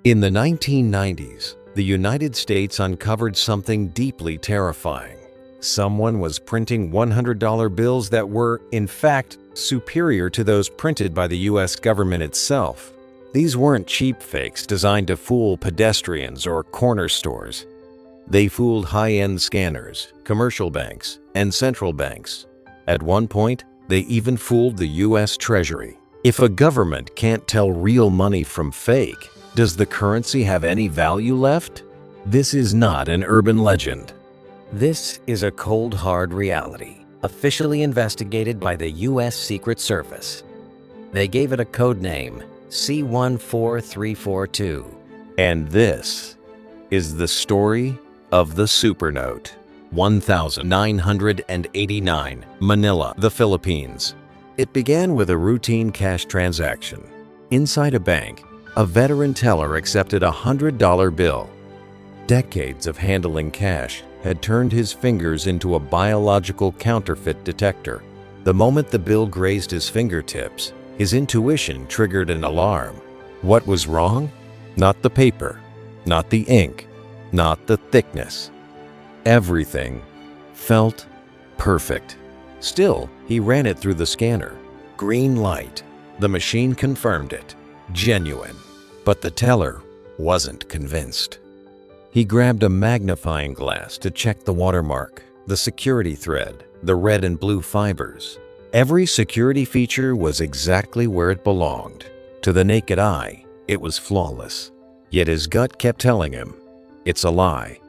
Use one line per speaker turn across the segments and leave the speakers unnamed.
In the 1990s, the United States uncovered something deeply terrifying. Someone was printing $100 bills that were, in fact, superior to those printed by the U.S. government itself. These weren't cheap fakes designed to fool pedestrians or corner stores. They fooled high-end scanners, commercial banks, and central banks. At one point, they even fooled the U.S. Treasury. If a government can't tell real money from fake, does the currency have any value left? This is not an urban legend.
This is a cold, hard reality, officially investigated by the U.S. Secret Service. They gave it a code name, C14342.
And this is the story of the Supernote. 1989, Manila, the Philippines. It began with a routine cash transaction. Inside a bank, a veteran teller accepted a $100 bill. Decades of handling cash had turned his fingers into a biological counterfeit detector. The moment the bill grazed his fingertips, his intuition triggered an alarm. What was wrong? Not the paper, not the ink, not the thickness. Everything felt perfect. Still, he ran it through the scanner. Green light. The machine confirmed it. Genuine. But the teller wasn't convinced. He grabbed a magnifying glass to check the watermark, the security thread, the red and blue fibers. Every security feature was exactly where it belonged. To the naked eye, it was flawless. Yet his gut kept telling him, it's a lie.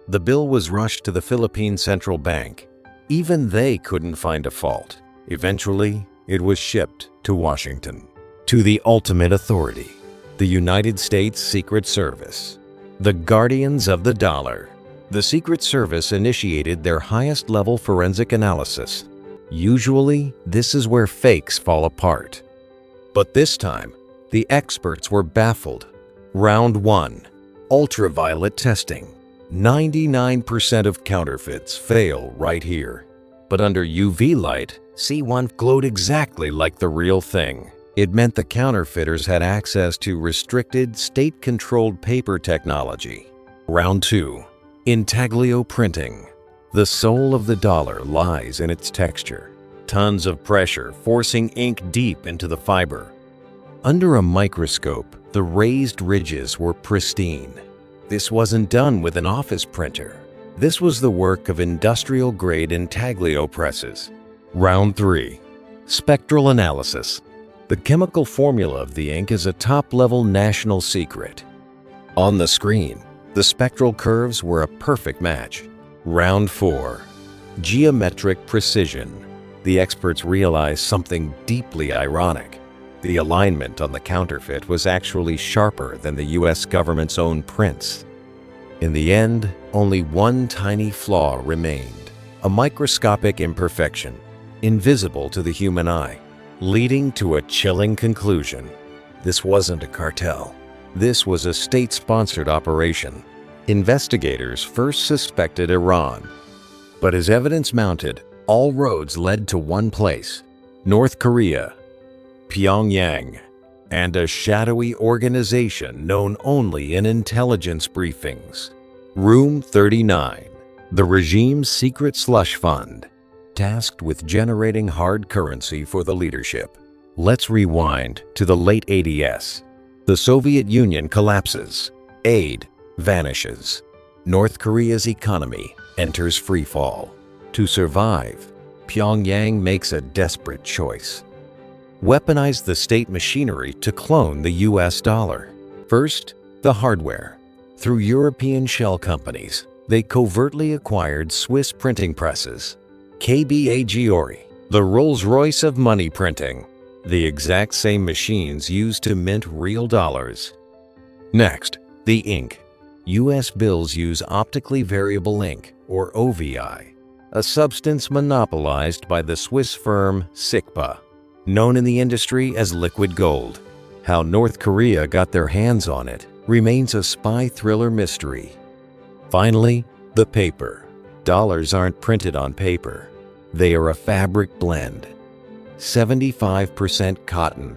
The bill was rushed to the Philippine Central Bank. Even they couldn't find a fault. Eventually, it was shipped to Washington, to the ultimate authority, the United States Secret Service. The guardians of the dollar. The Secret Service initiated their highest-level forensic analysis. Usually, this is where fakes fall apart. But this time, the experts were baffled. Round 1. Ultraviolet testing. 99% of counterfeits fail right here. But under UV light, C1 glowed exactly like the real thing. It meant the counterfeiters had access to restricted, state-controlled paper technology. Round 2. Intaglio printing. The soul of the dollar lies in its texture. Tons of pressure forcing ink deep into the fiber. Under a microscope, the raised ridges were pristine. This wasn't done with an office printer. This was the work of industrial-grade intaglio presses. Round 3. Spectral analysis. The chemical formula of the ink is a top-level national secret. On the screen, the spectral curves were a perfect match. Round 4. Geometric precision. The experts realized something deeply ironic. The alignment on the counterfeit was actually sharper than the U.S. government's own prints. In the end, only one tiny flaw remained, a microscopic imperfection, invisible to the human eye, leading to a chilling conclusion. This wasn't a cartel. This was a state-sponsored operation. Investigators first suspected Iran. But as evidence mounted, all roads led to one place: North Korea, Pyongyang, and a shadowy organization known only in intelligence briefings. Room 39, the regime's secret slush fund, tasked with generating hard currency for the leadership. Let's rewind to the late 80s. The Soviet Union collapses. Aid vanishes. North Korea's economy enters freefall. To survive, Pyongyang makes a desperate choice. Weaponize the state machinery to clone the US dollar. First, the hardware. Through European shell companies, they covertly acquired Swiss printing presses. KBA Giori, the Rolls-Royce of money printing. The exact same machines used to mint real dollars. Next, the ink. US bills use optically variable ink, or OVI, a substance monopolized by the Swiss firm SICPA, known in the industry as liquid gold. How North Korea got their hands on it remains a spy thriller mystery. Finally, the paper. Dollars aren't printed on paper. They are a fabric blend. 75% cotton,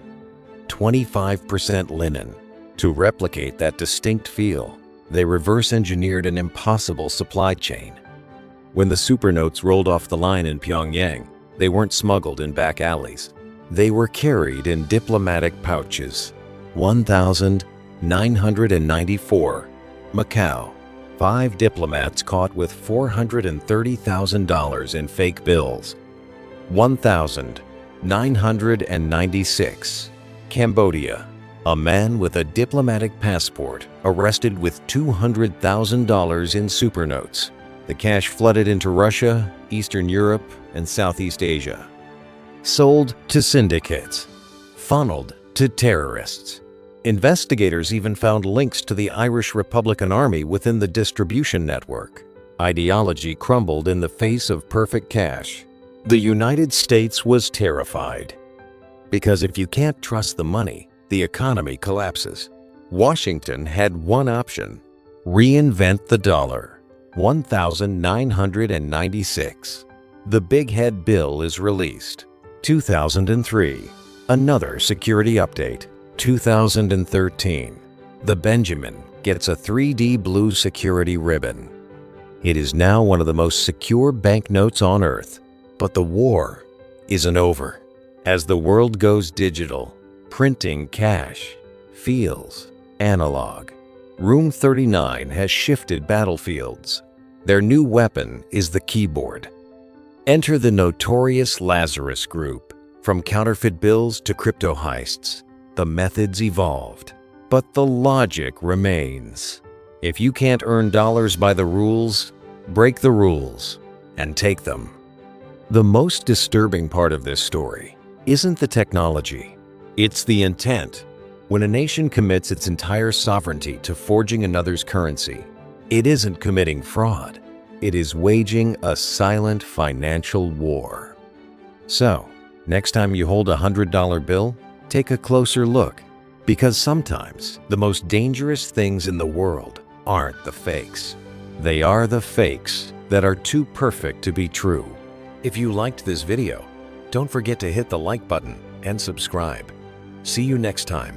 25% linen, To replicate that distinct feel, they reverse-engineered an impossible supply chain. When the Supernotes rolled off the line in Pyongyang, they weren't smuggled in back alleys. They were carried in diplomatic pouches. 1,994. Macau. 5 diplomats caught with $430,000 in fake bills. 1,996. Cambodia. A man with a diplomatic passport arrested with $200,000 in Supernotes. The cash flooded into Russia, Eastern Europe, and Southeast Asia. Sold to syndicates. Funneled to terrorists. Investigators even found links to the Irish Republican Army within the distribution network. Ideology crumbled in the face of perfect cash. The United States was terrified. Because if you can't trust the money, the economy collapses. Washington had one option: reinvent the dollar. 1,996. The Big Head Bill is released. 2003. Another security update. 2013. The Benjamin gets a 3D blue security ribbon. It is now one of the most secure banknotes on Earth. But the war isn't over. As the world goes digital, printing cash feels analog. Room 39 has shifted battlefields. Their new weapon is the keyboard. Enter the notorious Lazarus Group. From counterfeit bills to crypto heists, the methods evolved, but the logic remains. If you can't earn dollars by the rules, break the rules and take them. The most disturbing part of this story isn't the technology, it's the intent. When a nation commits its entire sovereignty to forging another's currency, it isn't committing fraud. It is waging a silent financial war. So, next time you hold a $100 bill, take a closer look. Because sometimes the most dangerous things in the world aren't the fakes. They are the fakes that are too perfect to be true. If you liked this video, don't forget to hit the like button and subscribe. See you next time.